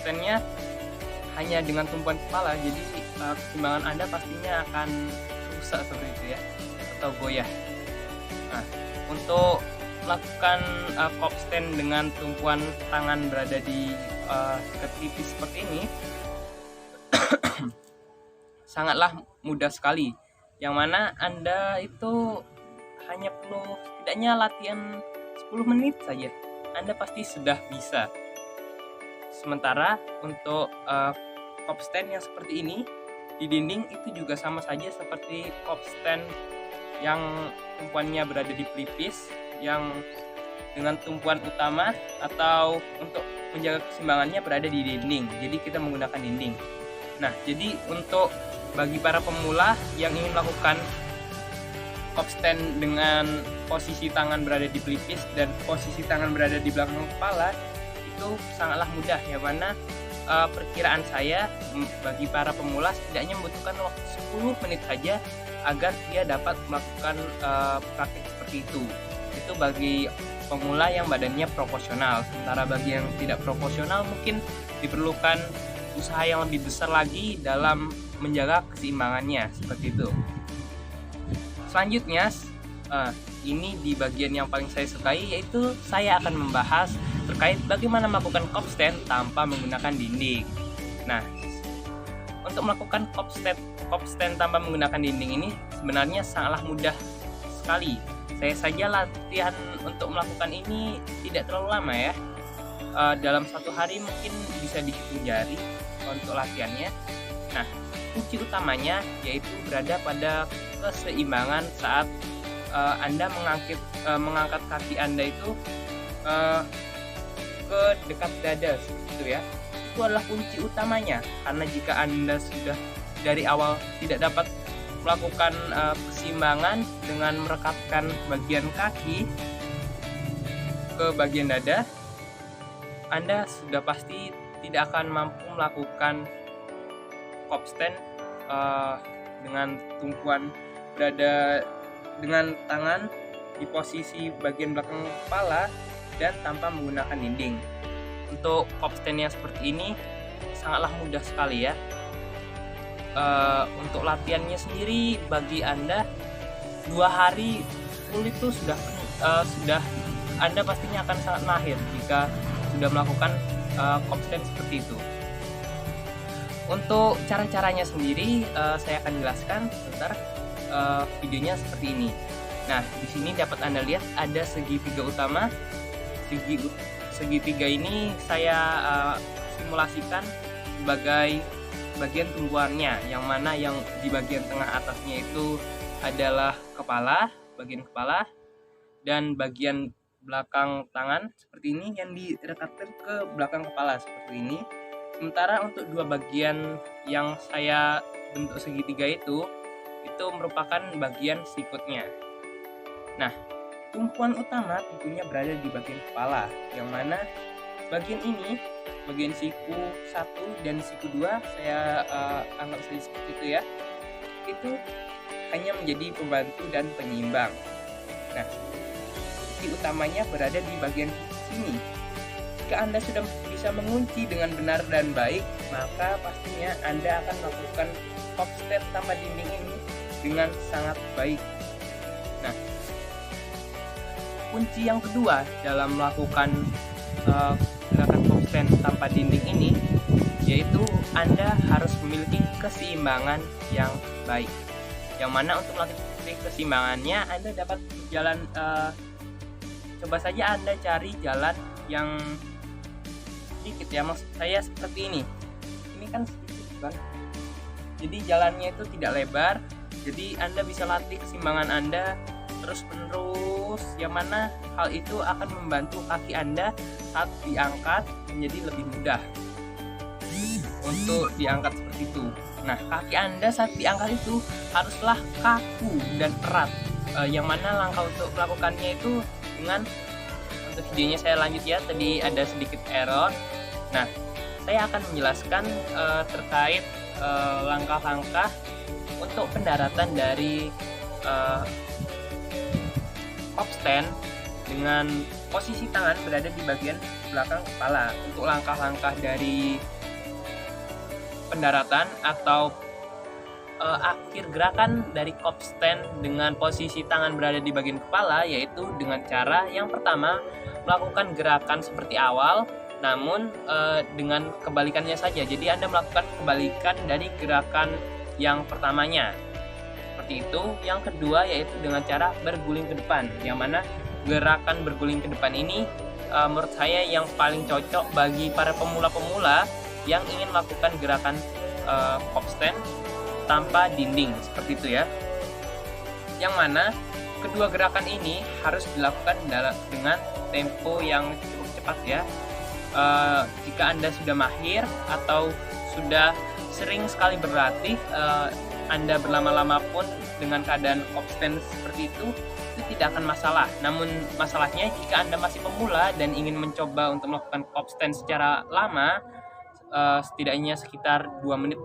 stand-nya hanya dengan tumpuan kepala, jadi keseimbangan Anda pastinya akan rusak seperti itu ya, atau goyah. Nah, untuk melakukan pop stand dengan tumpuan tangan berada di dekat pipi seperti ini sangatlah mudah sekali, yang mana Anda itu hanya perlu setidaknya latihan 10 menit saja, Anda pasti sudah bisa. Sementara untuk pop stand yang seperti ini di dinding itu juga sama saja seperti pop stand yang tumpuannya berada di pelipis, yang dengan tumpuan utama atau untuk menjaga keseimbangannya berada di dinding. Jadi kita menggunakan dinding. Nah, jadi untuk bagi para pemula yang ingin melakukan pop stand dengan posisi tangan berada di pelipis dan posisi tangan berada di belakang kepala, itu sangatlah mudah, ya mana perkiraan saya bagi para pemula setidaknya membutuhkan waktu 10 menit saja agar dia dapat melakukan praktik seperti itu. Itu bagi pemula yang badannya proporsional. Sementara bagi yang tidak proporsional mungkin diperlukan usaha yang lebih besar lagi dalam menjaga keseimbangannya, seperti itu. Selanjutnya, ini di bagian yang paling saya sukai, yaitu saya akan membahas terkait bagaimana melakukan pop stand tanpa menggunakan dinding. Nah, untuk melakukan pop stand tanpa menggunakan dinding ini sebenarnya sangatlah mudah sekali. Saya saja latihan untuk melakukan ini tidak terlalu lama ya. Dalam satu hari mungkin bisa dihitung jari untuk latihannya. Nah, kunci utamanya yaitu berada pada keseimbangan saat Anda mengangkat kaki Anda itu ke dekat dada, seperti itu ya. Itu adalah kunci utamanya, karena jika Anda sudah dari awal tidak dapat melakukan keseimbangan dengan merekatkan bagian kaki ke bagian dada, Anda sudah pasti tidak akan mampu melakukan pop stand dengan tumpuan berada dengan tangan di posisi bagian belakang kepala dan tanpa menggunakan dinding. Untuk pop stand yang seperti ini sangatlah mudah sekali ya. Untuk latihannya sendiri bagi Anda 2 hari full itu sudah Anda pastinya akan sangat mahir jika sudah melakukan pop stand seperti itu. Untuk cara-caranya sendiri saya akan jelaskan sebentar. Videonya seperti ini. Nah, di sini dapat Anda lihat ada segitiga utama. Segitiga ini saya simulasikan sebagai bagian tumbuhannya, yang mana yang di bagian tengah atasnya itu adalah bagian kepala, dan bagian belakang tangan seperti ini yang direkatkan ke belakang kepala seperti ini. Sementara untuk dua bagian yang saya bentuk segitiga itu merupakan bagian sikutnya. Nah, tumpuan utama tentunya berada di bagian kepala, yang mana bagian ini, bagian siku 1 dan siku 2 saya anggap saja seperti itu ya. Itu hanya menjadi pembantu dan penyeimbang. Nah, kunci utamanya berada di bagian sini. Jika Anda sudah bisa mengunci dengan benar dan baik, maka pastinya Anda akan melakukan pop stand tanpa dinding ini dengan sangat baik. Nah, kunci yang kedua dalam melakukan gerakan pop stand tanpa dinding ini yaitu Anda harus memiliki keseimbangan yang baik. Yang mana untuk melatih keseimbangannya Anda dapat jalan, coba saja Anda cari jalan yang sedikit ya, maksud saya seperti ini. Ini kan sedikit kan, jadi jalannya itu tidak lebar. Jadi Anda bisa latih keseimbangan Anda terus menerus, yang mana hal itu akan membantu kaki Anda saat diangkat menjadi lebih mudah untuk diangkat seperti itu. Nah, kaki Anda saat diangkat itu haruslah kaku dan erat, yang mana langkah untuk melakukannya itu dengan, untuk videonya saya lanjut ya, tadi ada sedikit error. Nah, saya akan menjelaskan terkait langkah-langkah untuk pendaratan dari pop stand dengan posisi tangan berada di bagian belakang kepala. Untuk langkah-langkah dari pendaratan atau akhir gerakan dari kop stand dengan posisi tangan berada di bagian kepala, yaitu dengan cara yang pertama melakukan gerakan seperti awal, namun dengan kebalikannya saja. Jadi Anda melakukan kebalikan dari gerakan yang pertamanya. Seperti itu. Yang kedua yaitu dengan cara berguling ke depan, yang mana gerakan berguling ke depan ini menurut saya yang paling cocok bagi para pemula-pemula yang ingin melakukan gerakan kop stand tanpa dinding, seperti itu ya. Yang mana kedua gerakan ini harus dilakukan dengan tempo yang cukup cepat ya. Jika Anda sudah mahir atau sudah sering sekali berlatih, Anda berlama-lama pun dengan keadaan kop stand seperti itu tidak akan masalah. Namun masalahnya jika Anda masih pemula dan ingin mencoba untuk melakukan kop stand secara lama, setidaknya sekitar 2 menit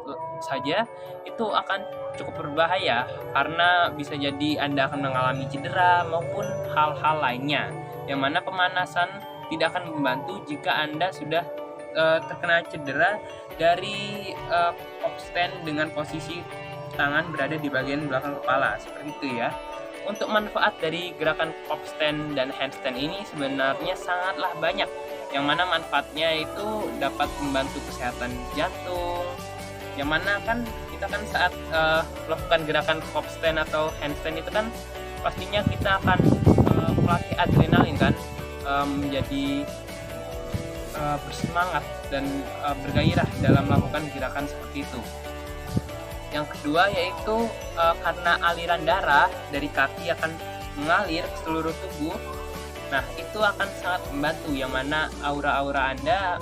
saja, itu akan cukup berbahaya karena bisa jadi Anda akan mengalami cedera maupun hal-hal lainnya, yang mana pemanasan tidak akan membantu jika Anda sudah terkena cedera dari kop stand dengan posisi tangan berada di bagian belakang kepala, seperti itu ya. Untuk manfaat dari gerakan kop stand dan handstand ini sebenarnya sangatlah banyak, yang mana manfaatnya itu dapat membantu kesehatan jantung, yang mana kan kita kan saat melakukan gerakan kop stand atau handstand itu kan pastinya kita akan melatih adrenalin kan, menjadi bersemangat dan bergairah dalam melakukan gerakan seperti itu. Yang kedua yaitu karena aliran darah dari kaki akan mengalir ke seluruh tubuh. Nah, itu akan sangat membantu, yang mana aura-aura Anda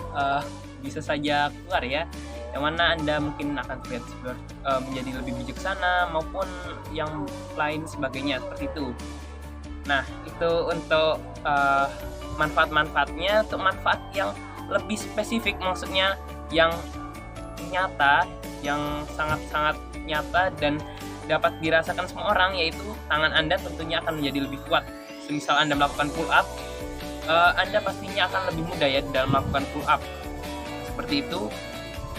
bisa saja keluar ya. Yang mana Anda mungkin akan terlihat menjadi lebih bijaksana maupun yang lain sebagainya seperti itu. Nah, itu untuk manfaat-manfaatnya. Untuk manfaat yang lebih spesifik, maksudnya yang nyata, yang sangat-sangat nyata dan dapat dirasakan semua orang, yaitu tangan Anda tentunya akan menjadi lebih kuat. Semisal Anda melakukan pull up, Anda pastinya akan lebih mudah ya dalam melakukan pull up, seperti itu.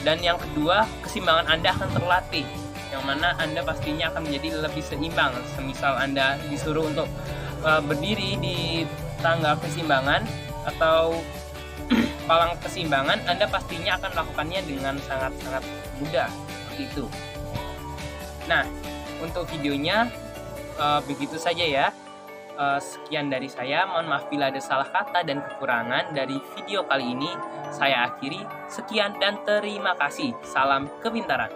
Dan yang kedua, keseimbangan Anda akan terlatih, yang mana Anda pastinya akan menjadi lebih seimbang. Semisal Anda disuruh untuk berdiri di tangga keseimbangan atau palang keseimbangan, Anda pastinya akan melakukannya dengan sangat-sangat mudah, seperti itu. Nah, untuk videonya begitu saja ya. Sekian dari saya, mohon maaf bila ada salah kata dan kekurangan dari video kali ini. Saya akhiri, sekian dan terima kasih. Salam kepintaran.